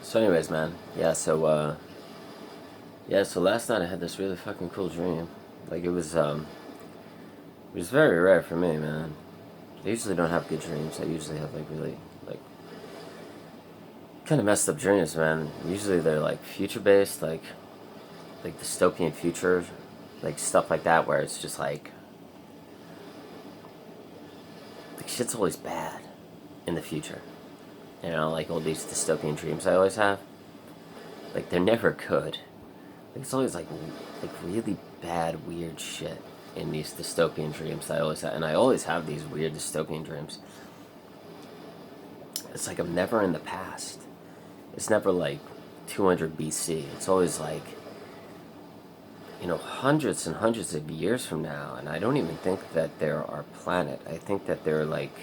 So anyways, man, so last night I had this really fucking cool dream. Like it was very rare for me, man. I usually don't have good dreams. I usually have like really like kind of messed up dreams, man. Usually they're like future based, like dystopian future, like stuff like that, where it's just like shit's always bad in the future. You know, like all these dystopian dreams I always have. Like they're never good. Like it's always like really bad, weird shit in these dystopian dreams I always have, and I always have these weird dystopian dreams. It's like I'm never in the past. It's never like 200 BC. It's always like hundreds and hundreds of years from now, and I don't even think that they're our planet. I think that they're like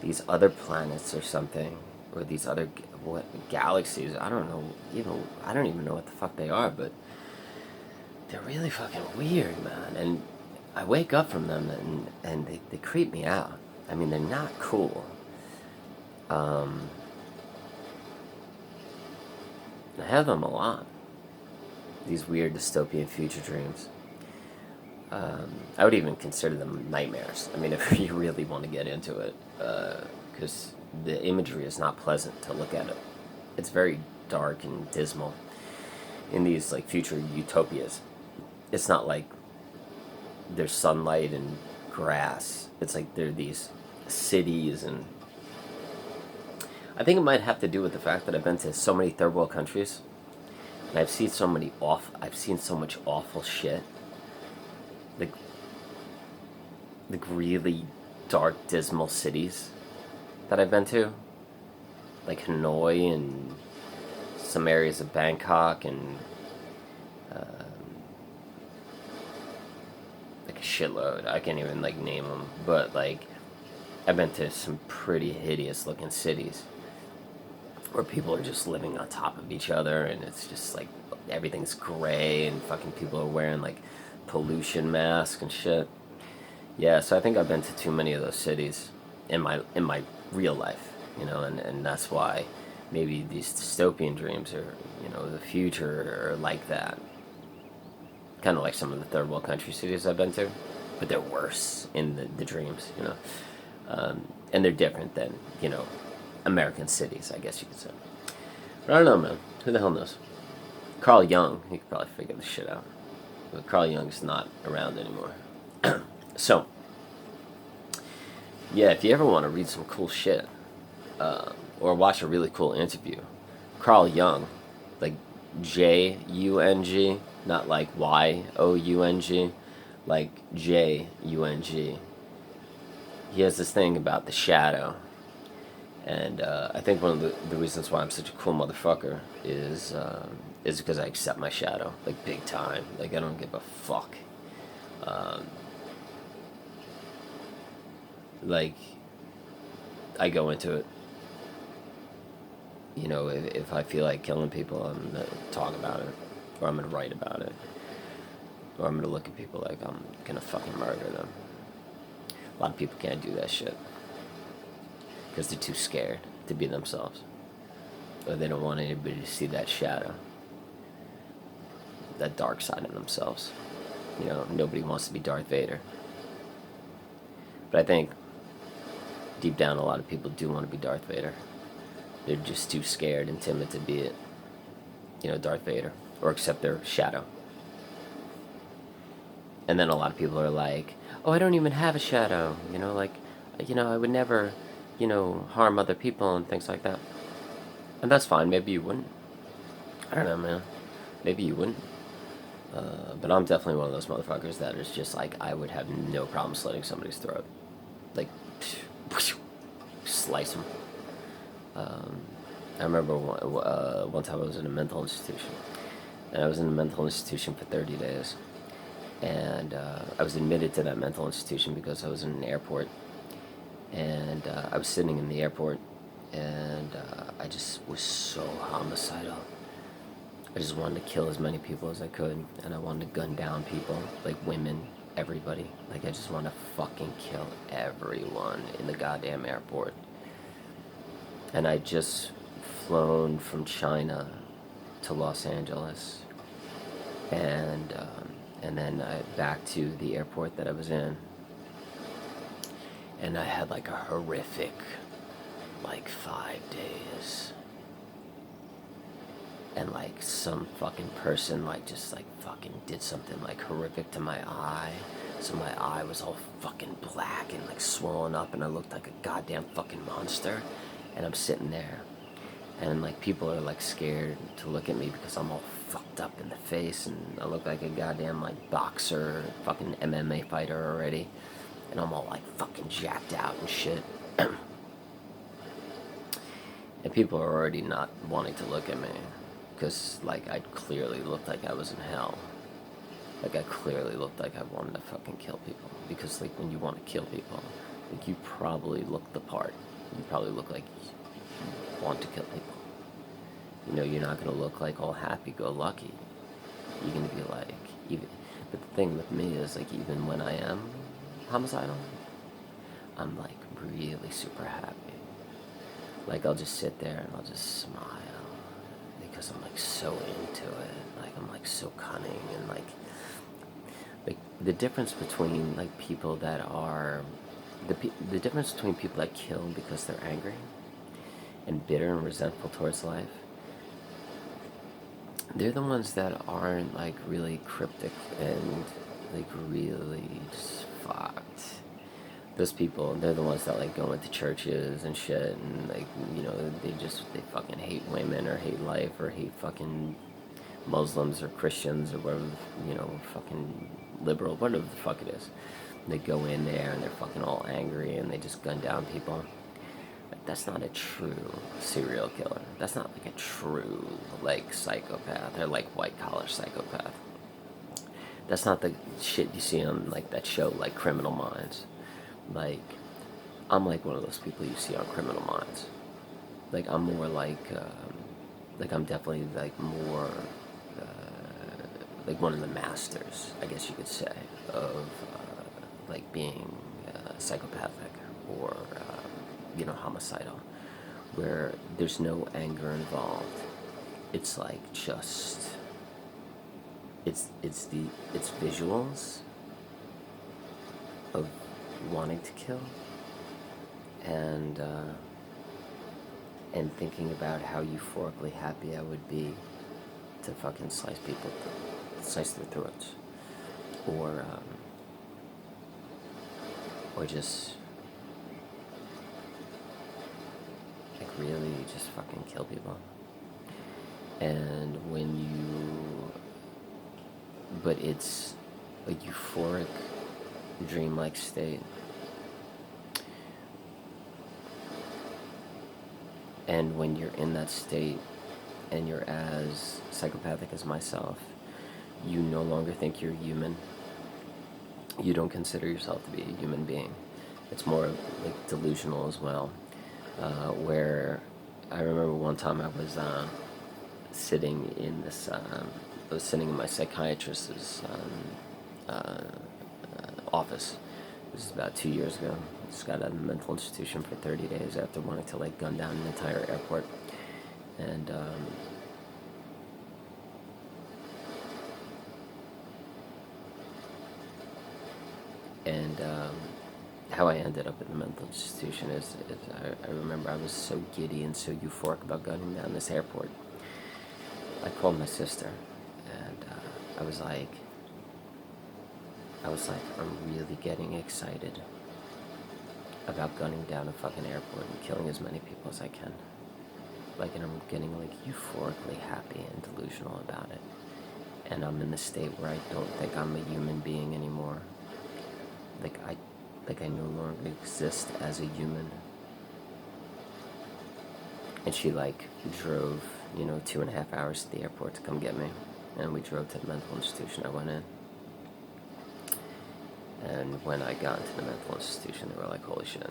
these other planets or something, or these other what galaxies. I don't know. I don't even know what the fuck they are, but they're really fucking weird, man. And I wake up from them, and they creep me out. I mean, they're not cool. I have them a lot. These weird dystopian future dreams. I would even consider them nightmares. I mean, if you really want to get into it, because the imagery is not pleasant to look at it. It's very dark and dismal in these like future utopias. It's not like there's sunlight and grass. It's like there are these cities, and I think it might have to do with the fact that I've been to so many third world countries, and I've seen so much awful shit. Like really dark, dismal cities that I've been to, like Hanoi and some areas of Bangkok and like a shitload. I can't even like name them, but like I've been to some pretty hideous looking cities where people are just living on top of each other, and it's just like everything's gray, and fucking people are wearing like pollution masks and shit. Yeah, so I think I've been to too many of those cities in my real life, and that's why maybe these dystopian dreams or the future are like that. Kind of like some of the third world country cities I've been to, but they're worse in the dreams, and they're different than American cities, I guess you could say. But I don't know, man. Who the hell knows? Carl Jung, he could probably figure this shit out. But Carl Jung's not around anymore. So, yeah, if you ever want to read some cool shit, or watch a really cool interview, Carl Jung, like Jung, not like Young, like Jung. He has this thing about the shadow. And I think one of the reasons why I'm such a cool motherfucker is because I accept my shadow, like big time. Like I don't give a fuck. Like I go into it. If I feel like killing people, I'm gonna talk about it, or I'm gonna write about it, or I'm gonna look at people like I'm gonna fucking murder them. A lot of people can't do that shit because they're too scared to be themselves, or they don't want anybody to see that shadow, that dark side of themselves. Nobody wants to be Darth Vader. But I think deep down, a lot of people do want to be Darth Vader. They're just too scared and timid to be it. Darth Vader, or accept their shadow. And then a lot of people are like, "Oh, I don't even have a shadow." I would never, harm other people and things like that. And that's fine. Maybe you wouldn't. I don't know, man. Maybe you wouldn't. But I'm definitely one of those motherfuckers that is just like, I would have no problem slitting somebody's throat. Like, slice them. I remember one time I was in a mental institution. And I was in a mental institution for 30 days. And I was admitted to that mental institution because I was in an airport. And I was sitting in the airport, and I just was so homicidal. I just wanted to kill as many people as I could, and I wanted to gun down people, like women, everybody. Like I just wanted to fucking kill everyone in the goddamn airport. And I just flown from China to Los Angeles, and then back to the airport that I was in, and I had like a horrific, like 5 days, and like some fucking person like just like fucking did something like horrific to my eye, so my eye was all fucking black and like swollen up, and I looked like a goddamn fucking monster, and I'm sitting there. And like people are like scared to look at me because I'm all fucked up in the face and I look like a goddamn like boxer, fucking MMA fighter already. And I'm all like fucking jacked out and shit. And people are already not wanting to look at me because like I clearly looked like I was in hell. Like I clearly looked like I wanted to fucking kill people. Because like when you want to kill people, like you probably look the part. You probably look like you want to kill people. You know, you're not going to look like all happy-go-lucky. You're going to be like, even. But the thing with me is, like, even when I am homicidal, I'm, like, really super happy. Like, I'll just sit there and I'll just smile because I'm, like, so into it. Like, I'm, like, so cunning and, like, the difference between, like, people that are, the difference between people that kill because they're angry and bitter and resentful towards life, they're the ones that aren't like really cryptic and like really just fucked. Those people, they're the ones that like go into churches and shit and like, you know, they fucking hate women or hate life or hate fucking Muslims or Christians or whatever, you know, fucking liberal, whatever the fuck it is. They go in there and they're fucking all angry and they just gun down people. That's not a true serial killer. That's not like a true like psychopath or like white collar psychopath. That's not the shit you see on like that show like Criminal Minds. Like I'm like one of those people you see on Criminal Minds. Like I'm more like I'm definitely like more like one of the masters, I guess you could say, of like being psychopathic or you know, homicidal, where there's no anger involved. It's like just it's visuals of wanting to kill and thinking about how euphorically happy I would be to fucking slice their throats, or just like really just fucking kill people. And but it's a euphoric, dreamlike state. And when you're in that state and you're as psychopathic as myself, you no longer think you're human. You don't consider yourself to be a human being. It's more like delusional as well. Where I remember one time I was sitting in my psychiatrist's office. This is about 2 years ago. Just got out of a mental institution for 30 days after wanting to like gun down an entire airport. And how I ended up in the mental institution is I remember I was so giddy and so euphoric about gunning down this airport. I called my sister, and I was like, I'm really getting excited about gunning down a fucking airport and killing as many people as I can. Like, and I'm getting like euphorically happy and delusional about it. And I'm in the state where I don't think I'm a human being anymore. Like I no longer exist as a human. And she like drove, 2.5 hours to the airport to come get me. And we drove to the mental institution. I went in. And when I got into the mental institution, they were like, holy shit.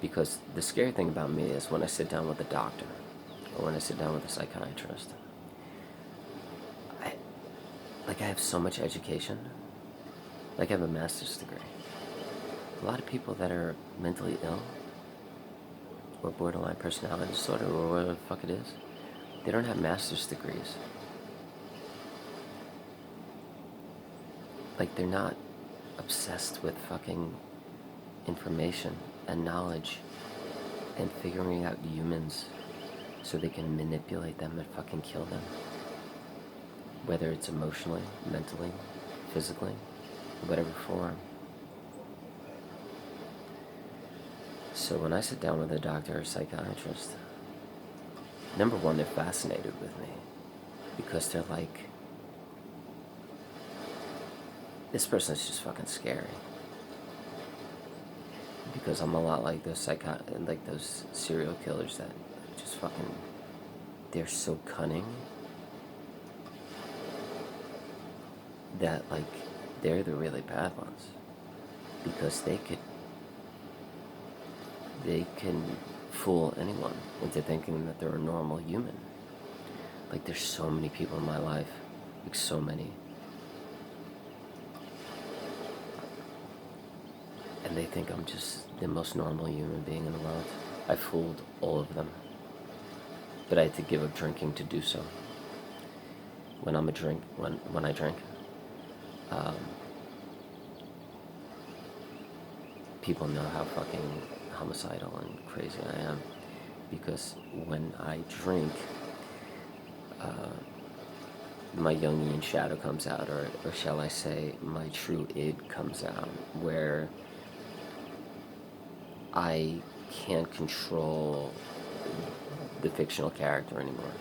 Because the scary thing about me is when I sit down with a doctor, or when I sit down with a psychiatrist, I have so much education. Like, I have a master's degree. A lot of people that are mentally ill, or borderline personality disorder, or whatever the fuck it is, they don't have master's degrees. Like, they're not obsessed with fucking information and knowledge and figuring out humans so they can manipulate them and fucking kill them. Whether it's emotionally, mentally, physically, whatever form. So when I sit down with a doctor or psychiatrist, number one, they're fascinated with me because they're like, this person is just fucking scary. Because I'm a lot like those like those serial killers that just fucking, they're so cunning that, like, they're the really bad ones because they can fool anyone into thinking that they're a normal human. Like, there's so many people in my life, like so many, and they think I'm just the most normal human being in the world. I fooled all of them, but I had to give up drinking to do so. When I drink, people know how fucking homicidal and crazy I am, because when I drink, my Jungian shadow comes out, or shall I say, my true id comes out, where I can't control the fictional character anymore.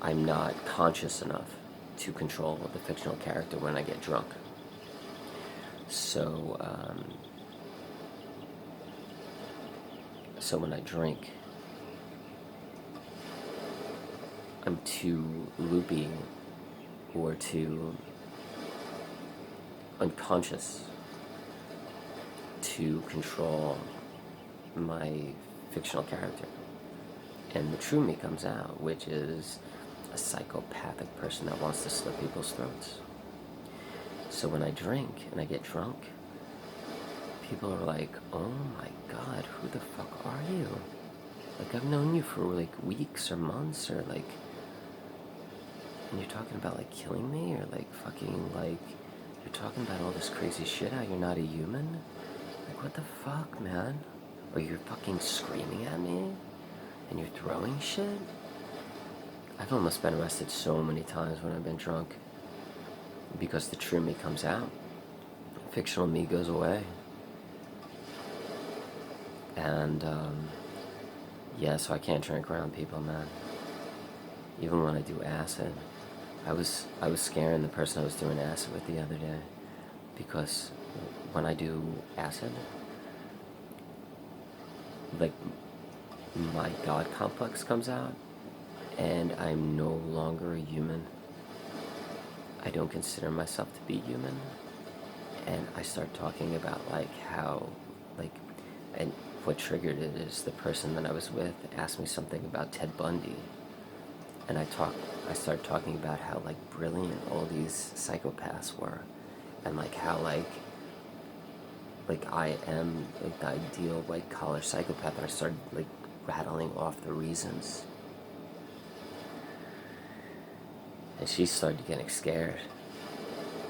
I'm not conscious enough to control the fictional character when I get drunk. So, so when I drink, I'm too loopy or too unconscious to control my fictional character. And the true me comes out, which is a psychopathic person that wants to slit people's throats. So when I drink and I get drunk, people are like, oh my god, who the fuck are you? Like, I've known you for like weeks or months, or like, and you're talking about like killing me, or like fucking like, you're talking about all this crazy shit, how you're not a human? Like, what the fuck, man? Or you're fucking screaming at me? And you're throwing shit? I've almost been arrested so many times when I've been drunk, because the true me comes out. Fictional me goes away. And, yeah, so I can't drink around people, man. Even when I do acid. I was scaring the person I was doing acid with the other day, because when I do acid, like, my God complex comes out, and I'm no longer a human. I don't consider myself to be human, and I start talking about, like, how, like, and what triggered it is the person that I was with asked me something about Ted Bundy, and I started talking about how, like, brilliant all these psychopaths were, and, like, how, like I am, like, the ideal white-collar psychopath, and I started, like, rattling off the reasons. And she started getting scared.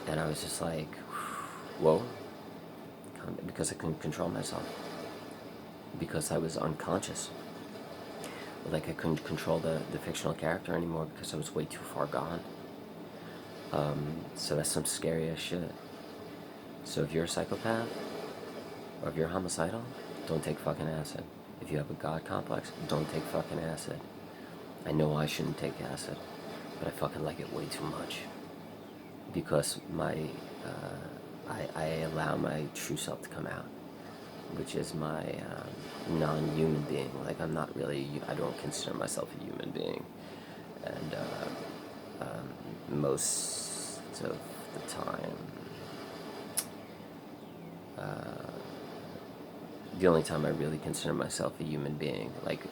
And I was just like, whoa. Because I couldn't control myself. Because I was unconscious. Like, I couldn't control the fictional character anymore because I was way too far gone. So that's some scary ass shit. So if you're a psychopath, or if you're homicidal, don't take fucking acid. If you have a God complex, don't take fucking acid. I know I shouldn't take acid, but I fucking like it way too much. Because I allow my true self to come out, which is my non-human being. Like, I'm not really, I don't consider myself a human being. And most of the time, the only time I really consider myself a human being, like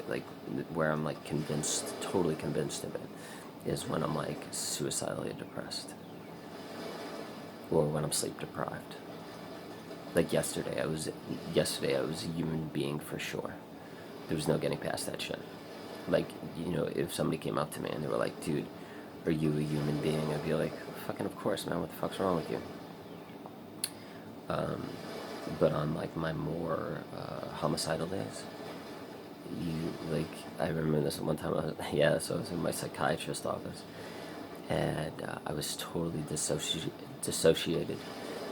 where I'm, like, convinced, totally convinced of it, is when I'm, like, suicidally depressed, or when I'm sleep deprived. Like yesterday I was a human being for sure. There was no getting past that shit. Like, if somebody came up to me and they were like, dude, are you a human being? I'd be like, fucking of course, man, what the fuck's wrong with you? Um, but on like my more homicidal days, I remember this one time so I was in my psychiatrist office, and I was totally dissociated,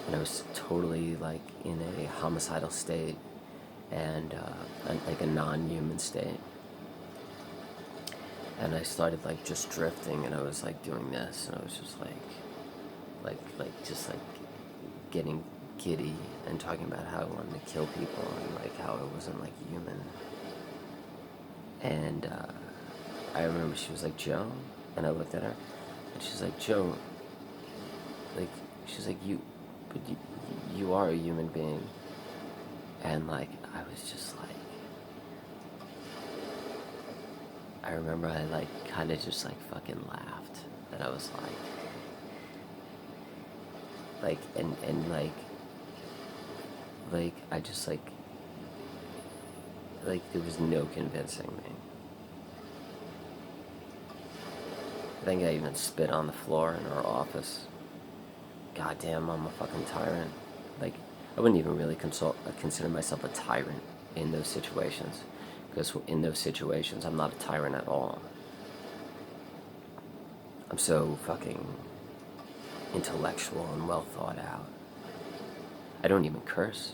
and I was totally like in a homicidal state, and like a non-human state, and I started like just drifting, and I was like doing this, and I was just like getting giddy and talking about how I wanted to kill people and like how I wasn't like human. And I remember she was like, Joe, and I looked at her, and she's like, Joe, like, she's like, you are a human being. And like, I was just like, I remember I like kind of just like fucking laughed, and I was and like I just like there was no convincing me. I think I even spit on the floor in our office. Goddamn, I'm a fucking tyrant. Like, I wouldn't even really consider myself a tyrant in those situations, because in those situations I'm not a tyrant at all. I'm so fucking intellectual and well thought out. I don't even curse.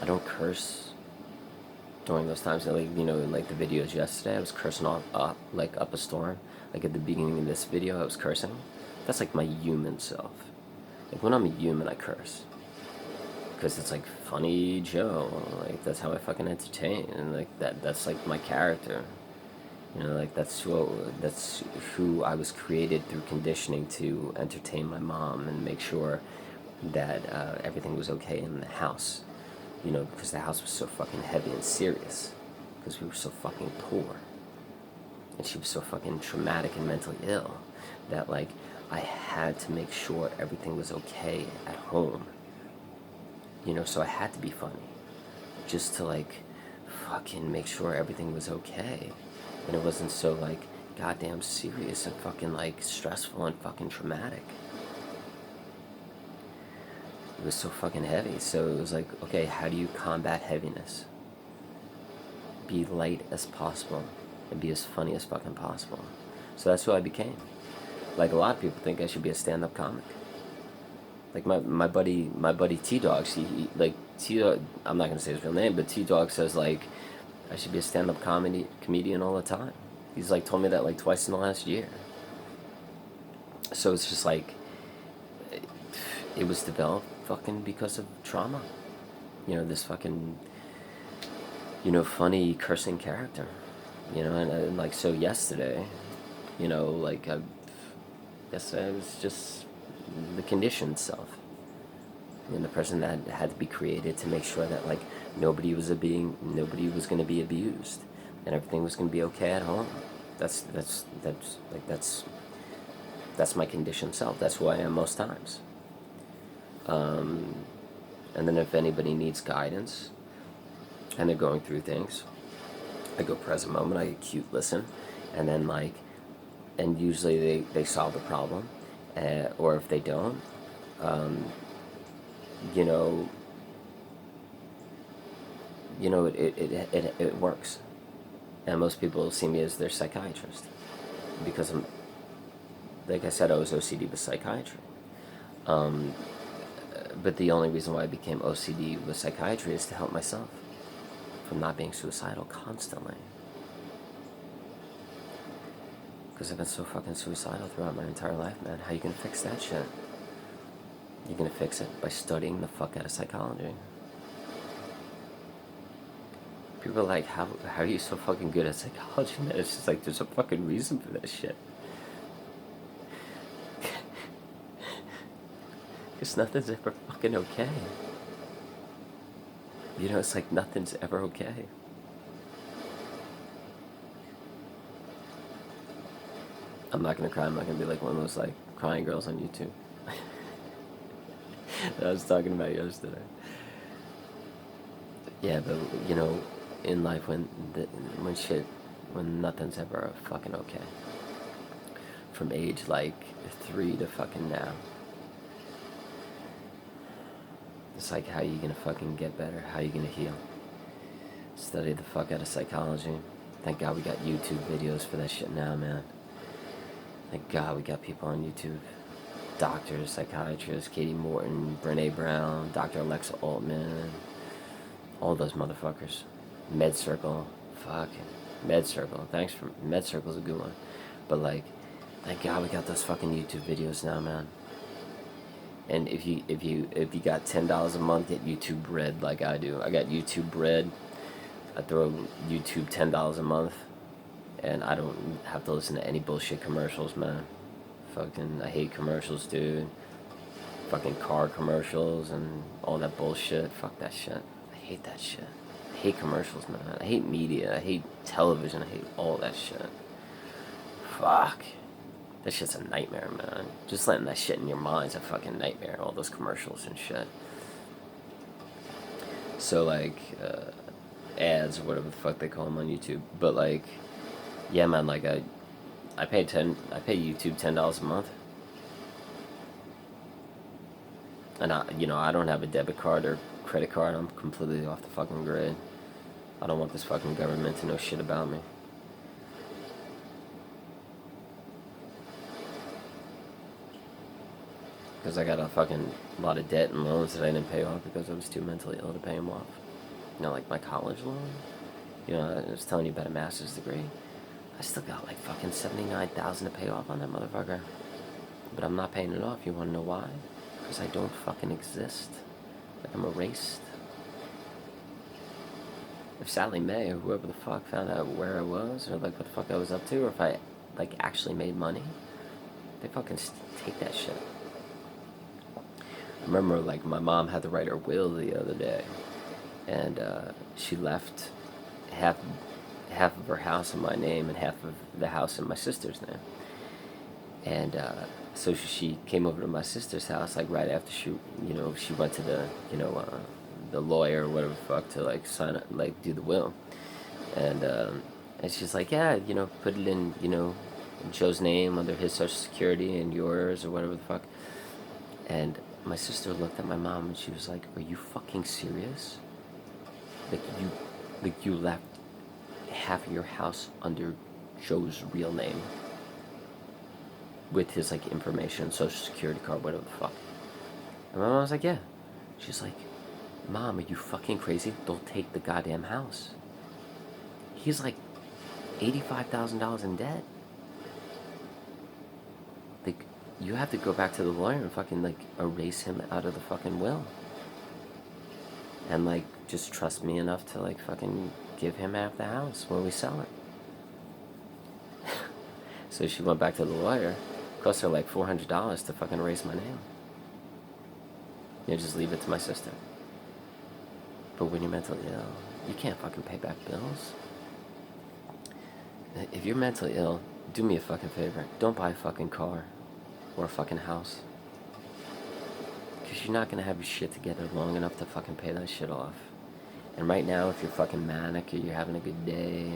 I don't curse during those times. Like, in like the videos yesterday, I was cursing up a storm. Like at the beginning of this video, I was cursing. That's like my human self. Like when I'm a human, I curse, because it's like funny Joe. Like that's how I fucking entertain, and like that's like my character. Like that's who I was created through conditioning to entertain my mom and make sure that everything was okay in the house. Because the house was so fucking heavy and serious, because we were so fucking poor, and she was so fucking traumatic and mentally ill, that like I had to make sure everything was okay at home. So I had to be funny, just to like fucking make sure everything was okay, and it wasn't so like goddamn serious and fucking like stressful and fucking traumatic. It was so fucking heavy. So it was like, okay, how do you combat heaviness? Be light as possible and be as funny as fucking possible. So that's who I became. Like a lot of people think I should be a stand-up comic. Like my buddy T-Dog, like T-Dog, I'm not gonna say his real name, but T-Dog says like I should be a stand-up comedian all the time. He's like told me that like twice in the last year. So it's just like it was developed fucking because of trauma. This fucking funny cursing character. And like so yesterday, like yesterday was just the conditioned self. The person that had to be created to make sure that like nobody was going to be abused, and everything was going to be okay at home. That's my conditioned self. That's who I am most times. And then if anybody needs guidance and they're going through things, I go present moment, I acute listen, and then like, and usually they solve the problem, or if they don't, it works. And most people see me as their psychiatrist, because I'm, like I said, I was OCD with psychiatry. But the only reason why I became OCD with psychiatry is to help myself from not being suicidal constantly. Because I've been so fucking suicidal throughout my entire life, man. How you gonna fix that shit? You're gonna fix it by studying the fuck out of psychology. People are like, how are you so fucking good at psychology, man? It's just like, there's a fucking reason for that shit. Because nothing's ever fucking okay. It's like nothing's ever okay. I'm not gonna cry. I'm not gonna be like one of those like crying girls on YouTube. that I was talking about yesterday. Yeah, but you know, in life when nothing's ever fucking okay. From age like 3 to fucking now. It's like, how you gonna fucking get better? How you gonna heal? Study the fuck out of psychology. Thank God we got YouTube videos for that shit now, man. Thank God we got people on YouTube. Doctors, psychiatrists, Katie Morton, Brene Brown, Dr. Alexa Altman, all those motherfuckers. Med Circle, fucking Med Circle. Thanks for Med Circle's a good one, but like, thank God we got those fucking YouTube videos now, man. And if you got $10 a month, get YouTube Red like I do. I got YouTube Red. I throw YouTube $10 a month, and I don't have to listen to any bullshit commercials, man. Fucking, I hate commercials, dude. Fucking car commercials and all that bullshit. Fuck that shit. I hate that shit. I hate commercials, man. I hate media. I hate television. I hate all that shit. Fuck. That shit's a nightmare, man. Just letting that shit in your mind's a fucking nightmare. All those commercials and shit. So, like, ads or whatever the fuck they call them on YouTube. But, like, yeah, man, like, I pay YouTube $10 a month. And I don't have a debit card or credit card. I'm completely off the fucking grid. I don't want this fucking government to know shit about me. Because I got a fucking lot of debt and loans that I didn't pay off because I was too mentally ill to pay them off. You know, like my college loan. You know, I was telling you about a master's degree. I still got like fucking $79,000 to pay off on that motherfucker. But I'm not paying it off. You want to know why? Because I don't fucking exist. Like, I'm erased. If Sally Mae or whoever the fuck found out where I was, or like what the fuck I was up to, or if I like actually made money, they fucking take that shit. I remember, like, my mom had to write her will the other day, and she left half of her house in my name and half of the house in my sister's name. And so she came over to my sister's house, like, right after she went to the, the lawyer or whatever the fuck to, like, sign it, like, do the will. And she's like, yeah, put it in, Joe's name under his social security and yours or whatever the fuck. And my sister looked at my mom and she was like, are you fucking serious? Like you left half of your house under Joe's real name with his, like, information, social security card, whatever the fuck. And my mom was like, yeah. She's like, Mom, are you fucking crazy? They'll take the goddamn house. He's like $85,000 in debt. Like, you have to go back to the lawyer and fucking, like, erase him out of the fucking will. And, like, just trust me enough to, like, fucking give him half the house when we sell it. So she went back to the lawyer. Cost her like $400 to fucking erase my name. Just leave it to my sister. But when you're mentally ill, you can't fucking pay back bills. If you're mentally ill, do me a fucking favor. Don't buy a fucking car or a fucking house. Because you're not going to have your shit together long enough to fucking pay that shit off. And right now, if you're fucking manic or you're having a good day,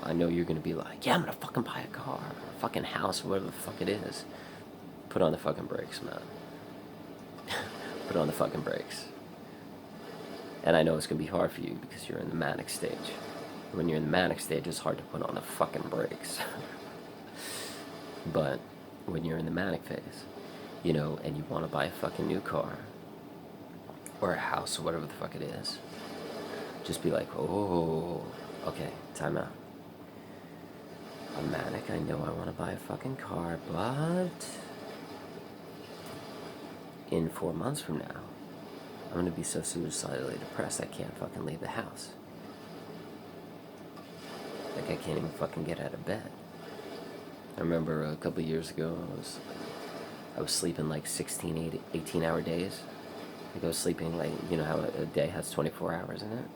I know you're going to be like, yeah, I'm going to fucking buy a car or a fucking house or whatever the fuck it is. Put on the fucking brakes, man. Put on the fucking brakes. And I know it's going to be hard for you because you're in the manic stage. When you're in the manic stage, it's hard to put on the fucking brakes. But when you're in the manic phase, and you want to buy a fucking new car or a house or whatever the fuck it is, just be like, oh, okay, time out. I'm manic, I know I want to buy a fucking car, but in 4 months from now, I'm going to be so suicidally depressed I can't fucking leave the house. Like, I can't even fucking get out of bed. I remember a couple years ago, I was sleeping like 18-hour days. Like, I was sleeping like, how a day has 24 hours in it?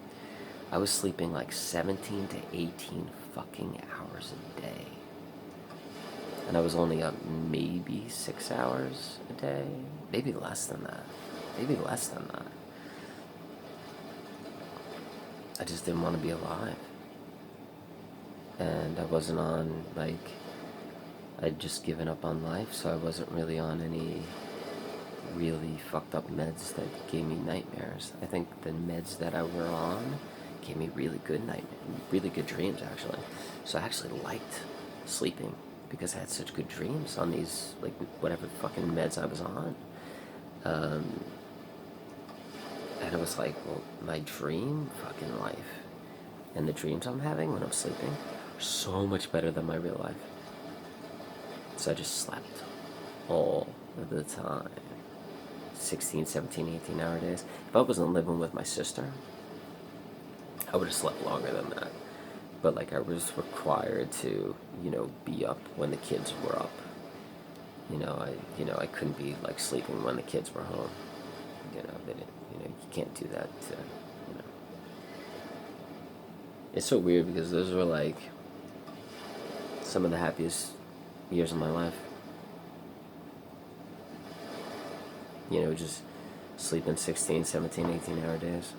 I was sleeping like 17 to 18 fucking hours a day. and I was only up maybe 6 hours a day, maybe less than that. Maybe less than that. I just didn't want to be alive. And I wasn't on, like, I'd just given up on life, so I wasn't really on any really fucked up meds that gave me nightmares. I think the meds that I were on gave me really good really good dreams, actually. So I actually liked sleeping because I had such good dreams on these, like, whatever fucking meds I was on. And it was like, well, my dream fucking life and the dreams I'm having when I'm sleeping are so much better than my real life. So I just slept all the time. 16, 17, 18-hour days. If I wasn't living with my sister, I would have slept longer than that. But, like, I was required to, be up when the kids were up. I couldn't be, like, sleeping when the kids were home. They didn't, you can't do that. It's so weird because those were, like, some of the happiest years of my life. Just sleeping 16, 17, 18-hour days.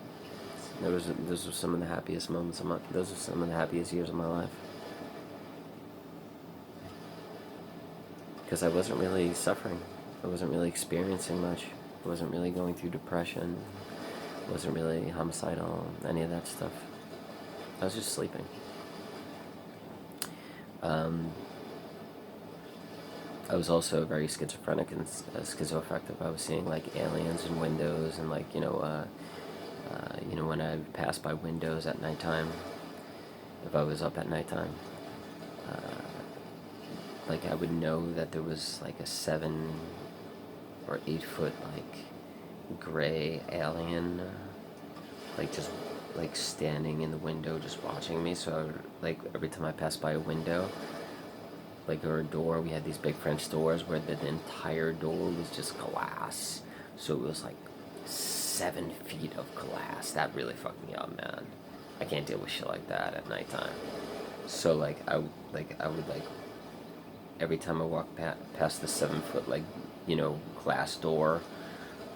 Those were some of the happiest moments of those are some of the happiest years of my life. Because I wasn't really suffering. I wasn't really experiencing much. I wasn't really going through depression. I wasn't really homicidal, any of that stuff. I was just sleeping. I was also very schizophrenic and schizoaffective. I was seeing, like, aliens in windows and, like, when I would pass by windows at nighttime, if I was up at nighttime, like, I would know that there was, like, a 7 or 8 foot, like, gray alien, like, just, like, standing in the window just watching me. So I would, like, every time I passed by a window, like, or a door, we had these big French doors where the entire door was just glass. So it was like 7 feet of glass. That really fucked me up, man. I can't deal with shit like that at nighttime. So, like, I would, every time I walked past the 7 foot, like, glass door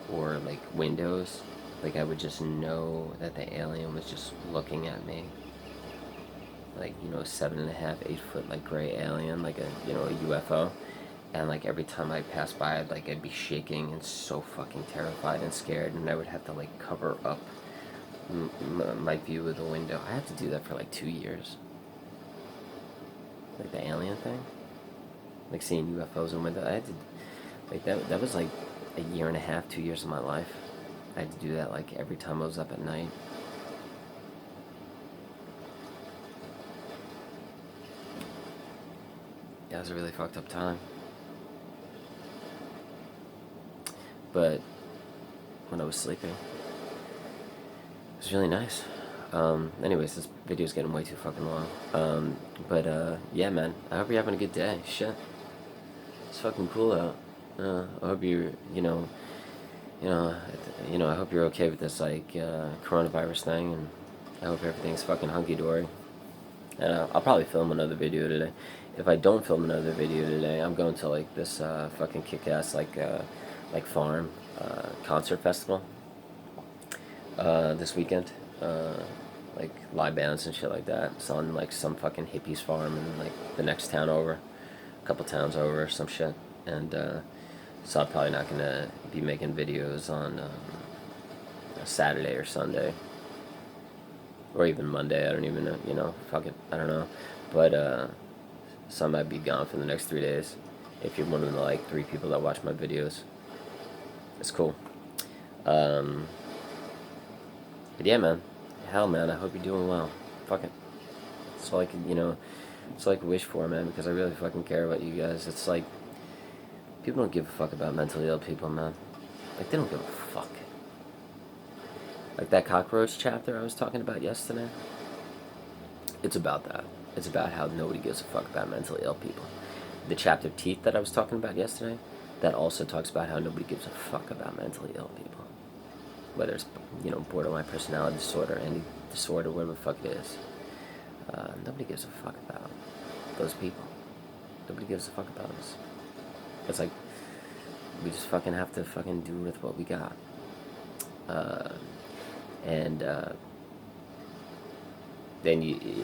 or, like, windows, like, I would just know that the alien was just looking at me. Like, 7.5, 8 foot, like, gray alien, like a UFO. And, like, every time I passed by, I'd be shaking and so fucking terrified and scared, and I would have to, like, cover up my view of the window. I had to do that for, like, 2 years. Like, the alien thing. Like, seeing UFOs in windows. I had to, like, that was, like, a year and a half, 2 years of my life. I had to do that, like, every time I was up at night. That was a really fucked up time. But when I was sleeping, it was really nice. Anyways, this video's getting way too fucking long. Yeah, man, I hope you're having a good day. Shit. It's fucking cool out. I hope you're, I hope you're okay with this, like, coronavirus thing, and I hope everything's fucking hunky-dory. And I'll probably film another video today. If I don't film another video today, I'm going to, like, this fucking kick-ass, like farm concert festival this weekend. Like, live bands and shit like that. It's on, like, some fucking hippies farm in, like, the next town over, a couple towns over or some shit. And so I'm probably not gonna be making videos on Saturday or Sunday, or even Monday. I don't even know, fuck it, I don't know. But so I might be gone for the next 3 days. If you're one of the, like, 3 people that watch my videos, it's cool. But yeah, man, hell, man, I hope you're doing well. Fuck it. It's all I could, it's all I could wish for, man, because I really fucking care about you guys. It's like, people don't give a fuck about mentally ill people, man. Like, they don't give a fuck. Like that cockroach chapter I was talking about yesterday, it's about that. It's about how nobody gives a fuck about mentally ill people. The chapter Teeth that I was talking about yesterday, that also talks about how nobody gives a fuck about mentally ill people. Whether it's, borderline personality disorder, any disorder, whatever the fuck it is. Nobody gives a fuck about those people. Nobody gives a fuck about us. It's like we just fucking have to fucking do with what we got. And then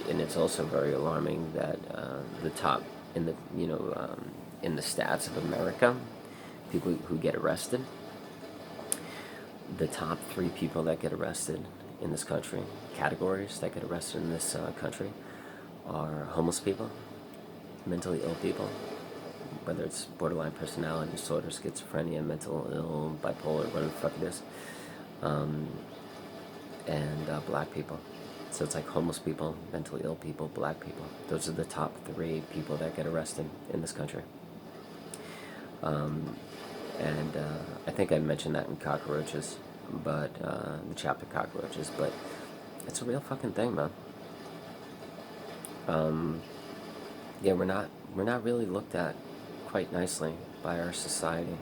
and it's also very alarming that the top in the in the stats of America, people who get arrested, the top 3 people that get arrested in this country, categories that get arrested in this country, are homeless people, mentally ill people, whether it's borderline personality disorder, schizophrenia, mental ill, bipolar, whatever the fuck it is, and black people. So it's like homeless people, mentally ill people, black people. Those are the top 3 people that get arrested in this country. And I think I mentioned that in cockroaches, but the chapter cockroaches, but it's a real fucking thing, man. Yeah, we're not really looked at quite nicely by our society.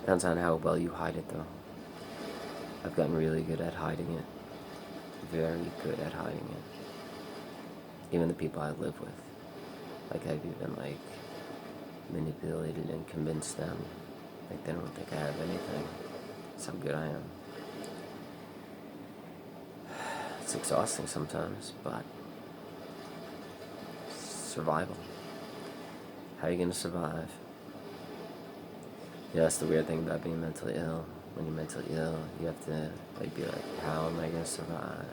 Depends on how well you hide it, though. I've gotten really good at hiding it. Very good at hiding it. Even the people I live with. Like, I've even, like, manipulated and convinced them. Like, they don't think I have anything. That's how good I am. It's exhausting sometimes, but survival. How are you gonna survive? Yeah, that's the weird thing about being mentally ill. When you're mentally ill, you have to like be like, how am I gonna survive?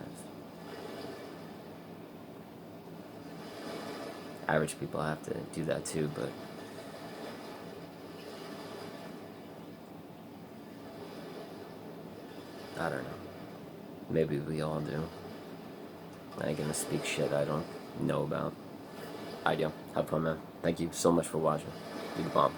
Average people have to do that too, but I don't know. Maybe we all do. I ain't gonna speak shit I don't know about. I do. Have fun, man. Thank you so much for watching. You're the bomb.